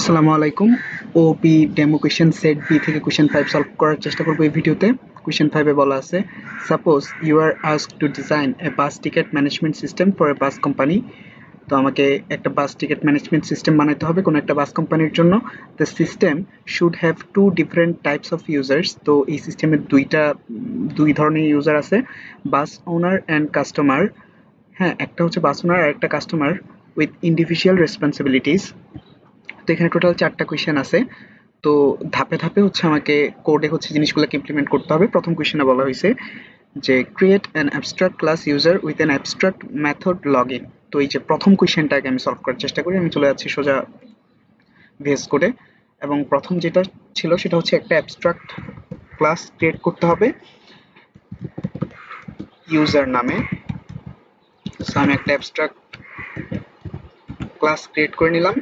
আসসালামু আলাইকুম। ওপি demo question set B থেকে কোয়েশ্চেন 5 সলভ করার চেষ্টা করব এই ভিডিওতে। কোয়েশ্চেন 5 এ বলা আছে, suppose you are asked to design a bus ticket management system for a bus company. তো আমাকে একটা বাস টিকেট ম্যানেজমেন্ট সিস্টেম বানাইতে হবে কোনো একটা বাস কোম্পানির জন্য। The system should have to different types of users. তো এই সিস্টেমের দুই ধরনের ইউজার আছে, বাস ওনার অ্যান্ড কাস্টমার। হ্যাঁ, একটা হচ্ছে বাস ওনার আর একটা কাস্টমার উইথ ইন্ডিভিজুয়াল রেসপন্সিবিলিটিস। তো এখানে টোটাল 4টা কোয়েশ্চেন আছে। তো ধাপে ধাপে হচ্ছে আমাকে কোডে হচ্ছে জিনিসগুলোকে ইমপ্লিমেন্ট করতে হবে। প্রথম কোয়েশ্চেনে বলা হয়েছে যে create an abstract class user with an abstract method login. তো এই যে প্রথম কোয়েশ্চেনটাকে আমি সলভ করার চেষ্টা করি। আমি চলে যাচ্ছি সোজা ভিএস কোডে, এবং প্রথম যেটা ছিল সেটা হচ্ছে একটা অ্যাবস্ট্রাক্ট ক্লাস ক্রিয়েট করতে হবে ইউজার নামে। সো আমি একটা অ্যাবস্ট্রাক্ট ক্লাস ক্রিয়েট করে নিলাম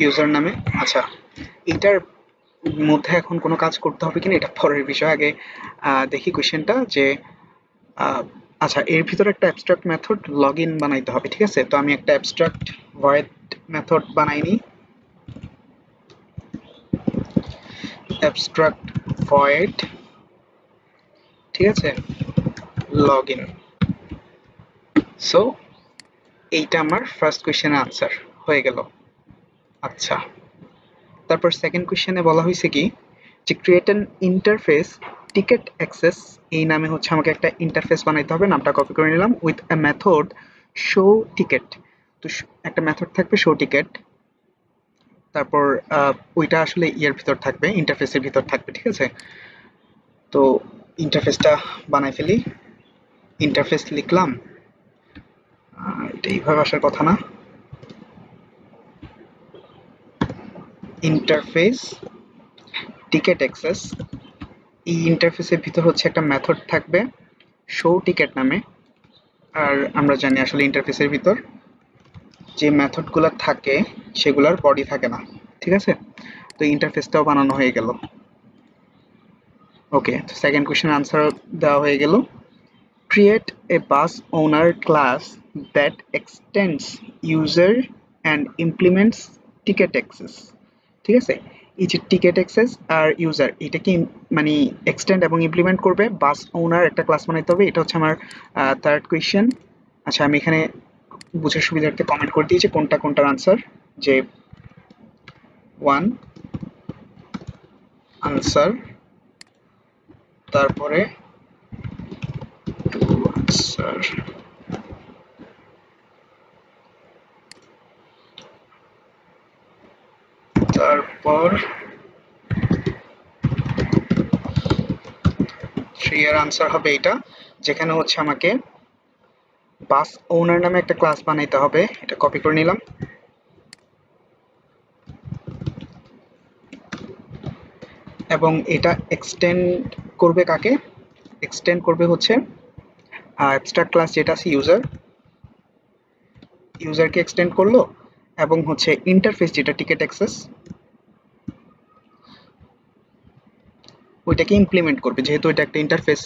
ইউজার নামে। আচ্ছা, এটার মধ্যে এখন কোনো কাজ করতে হবে কিনা এটা পরের বিষয়। আগে দেখি কোয়েশ্চেনটা যে আচ্ছা, এর ভিতরে একটা অ্যাবস্ট্রাক্ট মেথড লগইন বানাইতে হবে, ঠিক আছে? তো আমি একটা অ্যাবস্ট্রাক্ট ভয়েড মেথড বানাইনি, অ্যাবস্ট্রাক্ট ভয়েড, ঠিক আছে, লগইন। সো এইটা আমার ফার্স্ট কোয়েশ্চেনের আনসার হয়ে গেল। আচ্ছা, তারপর সেকেন্ড কোয়েশ্চেনে বলা হয়েছে কি যে create an interface ticket access. এই নামে হচ্ছে আমাকে একটা ইন্টারফেস বানাইতে হবে। নামটা কপি করে নিলাম। With a method show ticket. তো একটা মেথড থাকবে শো টিকেট। তারপর ওইটা আসলে ইয়ের ভিতর থাকবে, ইন্টারফেসের ভিতর থাকবে, ঠিক আছে? তো ইন্টারফেসটা বানাই ফেলি। ইন্টারফেস লিখলাম, এটা এইভাবে আসার কথা না। Interface ticket access. এই ইন্টারফেসের ভিতর হচ্ছে একটা মেথড থাকবে শো টিকেট নামে। আর আমরা জানি আসলে ইন্টারফেসের ভিতর যে মেথডগুলো থাকে সেগুলোর বডি থাকে না, ঠিক আছে? তো ইন্টারফেসটাও বানানো হয়ে গেল। ওকে, তো সেকেন্ড কোয়েশ্চেন আনসার দেওয়া হয়ে গেল। Create a bus owner class that extends user and implements ticket access. ঠিক আছে, এই যে টিকেট অ্যাক্সেস আর ইউজার, এটা কি মানে এক্সটেন্ড এবং ইমপ্লিমেন্ট করবে বাস ওনার একটা ক্লাস বানাইতে হবে। এটা হচ্ছে আমার থার্ড কোয়েশ্চেন। আচ্ছা, আমি এখানে বুঝার সুবিধার্থে কমেন্ট করে দিয়েছি কোনটা কোনটার আনসার। যে 1 আনসার, তারপরে 2 আনসার, তারপর 3 এর আনসার হবে এটা, যেখানে হচ্ছে আমাকে বাস ওনার নামে একটা ক্লাস বানাইতে হবে। এটা কপি করে নিলাম। এবং এটা এক্সটেন্ড করবে কাকে? এক্সটেন্ড করবে হচ্ছে অ্যাবস্ট্রাক্ট ক্লাস যেটা আছে ইউজারকে এক্সটেন্ড করলো, এবং হচ্ছে ইন্টারফেস যেটা টিকেট অ্যাক্সেস ওইটাকে ইমপ্লিমেন্ট করবে, যেহেতু এটা একটা ইন্টারফেস।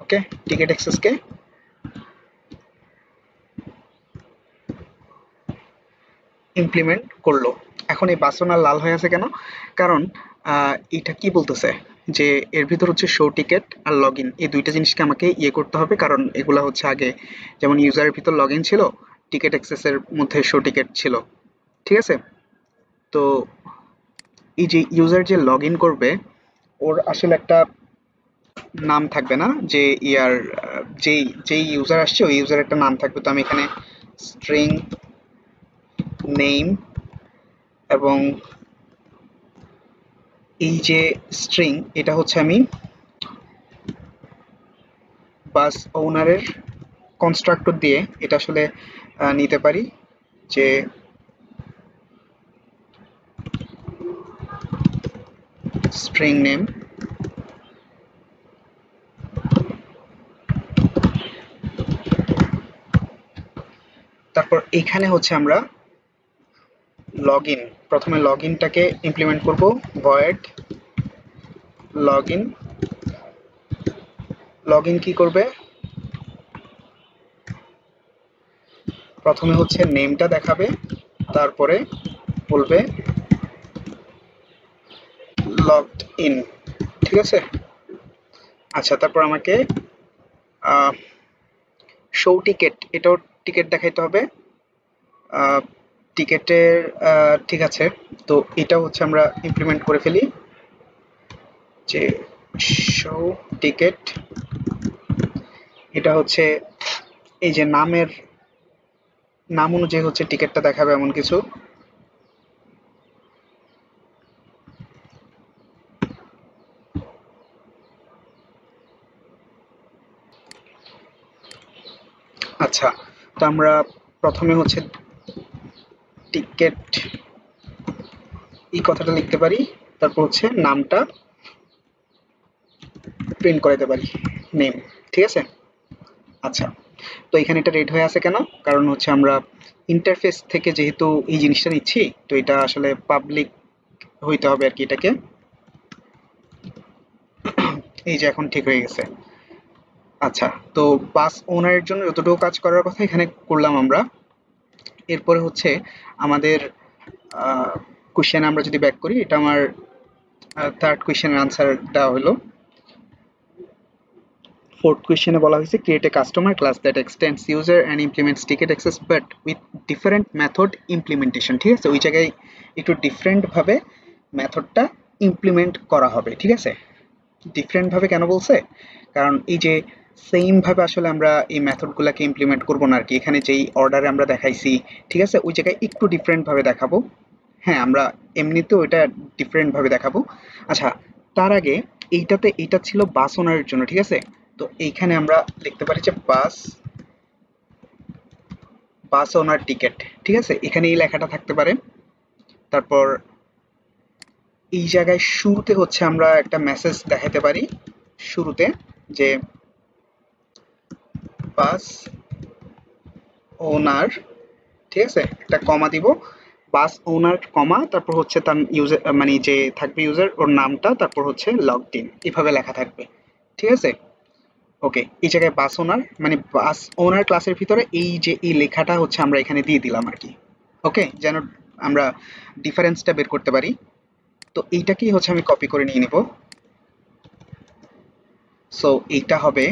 ওকে, টিকেট অ্যাক্সেসকে ইমপ্লিমেন্ট করলো। এখন এই বাসনা লাল হয়ে আছে কেন? কারণ এটা কি বলতেছে যে এর ভিতর হচ্ছে শো টিকেট আর লগ ইন, এই দুইটা জিনিসকে আমাকে ইয়ে করতে হবে। কারণ এগুলা হচ্ছে আগে যেমন ইউজারের ভিতর লগ ইন ছিল, টিকেট অ্যাক্সেসের মধ্যে শো টিকেট ছিল, ঠিক আছে? তো এই যে ইউজার যে লগ ইন করবে ওর আসলে একটা নাম থাকবে না, যে ইয়ার যেই ইউজার আসছে ওই ইউজার একটা নাম থাকবে। তো আমি এখানে স্ট্রিং নেম, এবং এই যে স্ট্রিং এটা হচ্ছে আমি বাস ওনারের কনস্ট্রাক্টর দিয়ে এটা আসলে নিতে পারি, যে স্ট্রিং নেম, তারপর এখানে হচ্ছে আমরা লগইন, প্রথমে লগইনটাকে ইমপ্লিমেন্ট করব। Void login. লগইন কি করবে? প্রথমে হচ্ছে নেমটা দেখাবে, তারপরে বলবে লগড ইন, ঠিক আছে। আচ্ছা, তারপর আমাকে শো টিকেট, এটাও টিকেট দেখাইতে হবে। টিকেটের ঠিক আছে, তো এটা হচ্ছে আমরা ইমপ্লিমেন্ট করে ফেলি যে শো টিকেট, এটা হচ্ছে এই যে নামের নাম অনুযায়ী হচ্ছে টিকেটটা দেখাবে এমন কিছু। আচ্ছা, তো আমরা প্রথমে হচ্ছে টিকেট এই কথাটা লিখতে পারি, তারপর হচ্ছে নামটা প্রিন্ট করাতে পারি, নেম, ঠিক আছে। আচ্ছা, তো এখানে এটা রেড হয়ে আছে কেন? কারণ হচ্ছে আমরা ইন্টারফেস থেকে যেহেতু এই জিনিসটা নিচ্ছি, তো এটা আসলে পাবলিক হইতে হবে আর কি এটাকে। এই যে এখন ঠিক হয়ে গেছে। আচ্ছা, তো বাস ওনারের জন্য যতটুকু কাজ করার কথা এখানে করলাম আমরা। এরপরে হচ্ছে আমাদের কোশ্চেন আমরা যদি ব্যাক করি, এটা আমার থার্ড কোশ্চেনের আনসার দেওয়া হলো। ফোর্থ কোয়েশ্চেনে বলা হয়েছে create a customer class that extends user and implements ticket access but with different method implementation, ঠিক আছে। ওই জায়গায় একটু ডিফারেন্ট ভাবে মেথডটা ইমপ্লিমেন্ট করা হবে, ঠিক আছে। ডিফারেন্ট ভাবে কেন বলছে? কারণ এই যে সেম ভাবে আসলে আমরা এই মেথডগুলোকে ইমপ্লিমেন্ট করব না আর কি। এখানে যেই অর্ডারে আমরা দেখাইছি, ঠিক আছে, ওই জায়গায় একটু ডিফারেন্ট ভাবে দেখাবো। হ্যাঁ, আমরা এমনিতেও এটা ডিফারেন্ট ভাবে দেখাবো। আচ্ছা, তার আগে এইটাতে এটা ছিল বাস ওনারের জন্য, ঠিক আছে। তো এইখানে আমরা লিখতে পারি যে বাস ওনার টিকেট, ঠিক আছে, এখানে এই লেখাটা থাকতে পারে। তারপর এই জায়গায় শুরুতে হচ্ছে আমরা একটা মেসেজ দেখাতে পারি শুরুতে, যে বাস ওনার, ঠিক আছে, একটা কমা দিব, বাস ওনার কমা, তারপর হচ্ছে তার ইউজার মানে যে থাকবে ইউজার ওর নামটা, তারপর হচ্ছে লগড ইন, এভাবে লেখা থাকবে, ঠিক আছে। ওকে, এই জায়গায় বাস ওনার মানে বাস ওনার ক্লাসের ভিতরে এই যে এই লেখাটা হচ্ছে আমরা এখানে দিয়ে দিলাম আর কি। ওকে, যেন আমরা ডিফারেন্সটা বের করতে পারি। তো এইটাকেই হচ্ছে আমি কপি করে নিয়ে নিব। সো এইটা হবে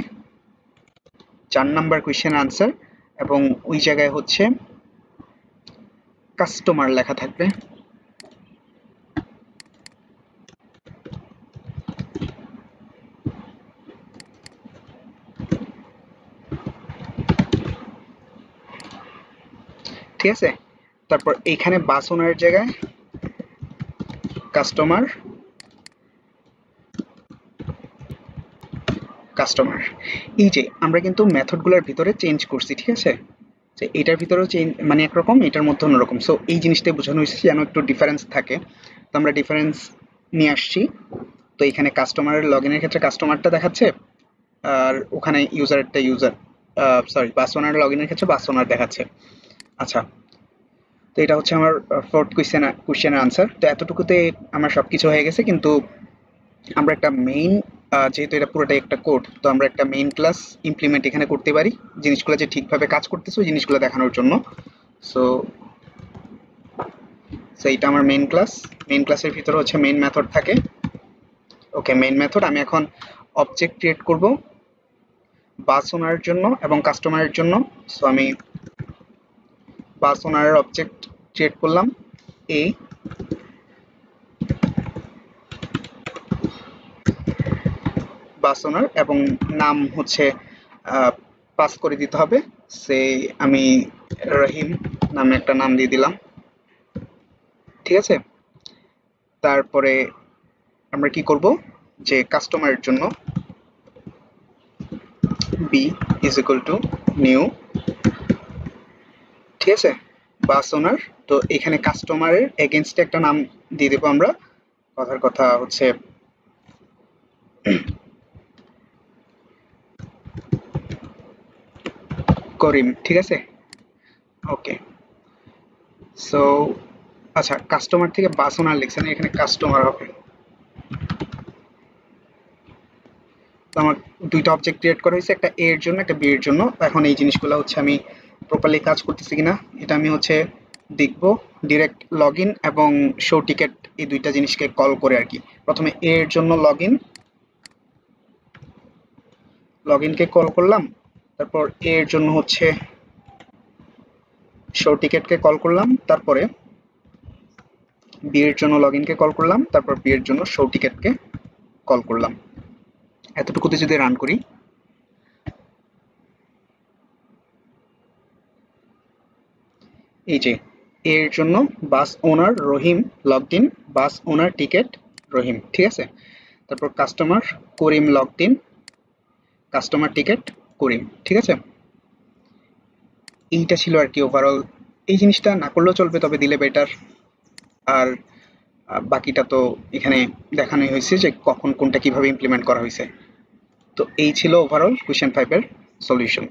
4 নাম্বার কোয়েশ্চেন আনসার, এবং ওই জায়গায় হচ্ছে কাস্টমার লেখা থাকবে। ঠিক আছে, তারপর এইখানে বাস ওনারের জায়গায় কাস্টমার কাস্টমার। এই যে আমরা কিন্তু মেথডগুলোর ভিতরে চেঞ্জ করছি, ঠিক আছে, যে এটার ভিতরেও চেঞ্জ মানে একরকম, এটার মধ্যে অন্যরকম। সো এই জিনিসটাই বোঝানো হয়েছে যেন একটু ডিফারেন্স থাকে, তো আমরা ডিফারেন্স নিয়ে আসছি। তো এখানে কাস্টমারের লগ ইনের ক্ষেত্রে কাস্টমারটা দেখাচ্ছে, আর ওখানে ইউজারটা ইউজার, সরি, বাস ওনার লগ ইনের ক্ষেত্রে বাস ওনার দেখাচ্ছে। আচ্ছা, তো এটা হচ্ছে আমার ফোর্থ কোয়েশ্চেনের আনসার। তো এতটুকুতে আমার সবকিছু হয়ে গেছে, কিন্তু আমরা একটা মেইন, যেহেতু এটা পুরোটাই একটা কোড, তো আমরা একটা মেইন ক্লাস ইমপ্লিমেন্ট এখানে করতে পারি জিনিসগুলো যে ঠিকভাবে কাজ করতেছে ওই জিনিসগুলো দেখানোর জন্য। সো এইটা আমার মেইন ক্লাস। মেইন ক্লাসের ভিতরে হচ্ছে মেইন মেথড থাকে। ওকে, মেইন মেথড আমি এখন অবজেক্ট ক্রিয়েট করব বাস ওনারের জন্য এবং কাস্টমারের জন্য। সো আমি বাস ওনারের অবজেক্ট ক্রিয়েট করলাম, এ বাস ওনার, এবং নাম হচ্ছে পাস করে দিতে হবে। সে আমি রহিম নামে একটা নাম দিয়ে দিলাম, ঠিক আছে। তারপরে আমরা কি করব, যে কাস্টমারের জন্য B is equal to new, ঠিক আছে, বাস ওনার। তো এখানে কাস্টমারের এগেইনস্টে একটা নাম দিয়ে দেবো আমরা, কথার কথা হচ্ছে করিম, ঠিক আছে। ওকে, সো আচ্ছা, কাস্টমার থেকে বাস ওনার লিখছেন, এখানে কাস্টমার হবে। তো আমার দুইটা অবজেক্ট ক্রিয়েট করা হয়েছে, একটা এ এর জন্য একটা বি এর জন্য। এখন এই জিনিসগুলো হচ্ছে আমি প্রপারলি কাজ করতেছে কিনা এটা আমি হচ্ছে দেখব ডিরেক্ট লগইন এবং শো টিকেট এই দুইটা জিনিসকে কল করে আর কি। প্রথমে এর জন্য লগইনকে কল করলাম, তারপর এর জন্য হচ্ছে শো টিকেটকে কল করলাম, তারপরে বি এর জন্য লগইনকে কল করলাম, তারপর বি এর জন্য শো টিকেটকে কল করলাম। এতটুকুতে যদি রান করি, এই যে এর জন্য bus owner Rahim logged in, bus owner ticket Rahim, ঠিক আছে। তারপর customer Karim logged in, customer ticket Karim, ঠিক আছে। এইটা ছিল আর কি ওভারঅল। এই জিনিসটা না করলেও চলবে, তবে দিলে বেটার। আর বাকিটা তো এখানে দেখানোই হয়েছে যে কখন কোনটা কিভাবে ইমপ্লিমেন্ট করা হয়েছে। তো এই ছিল ওভারঅল কোয়েশ্চেন 5 এর সলিউশন।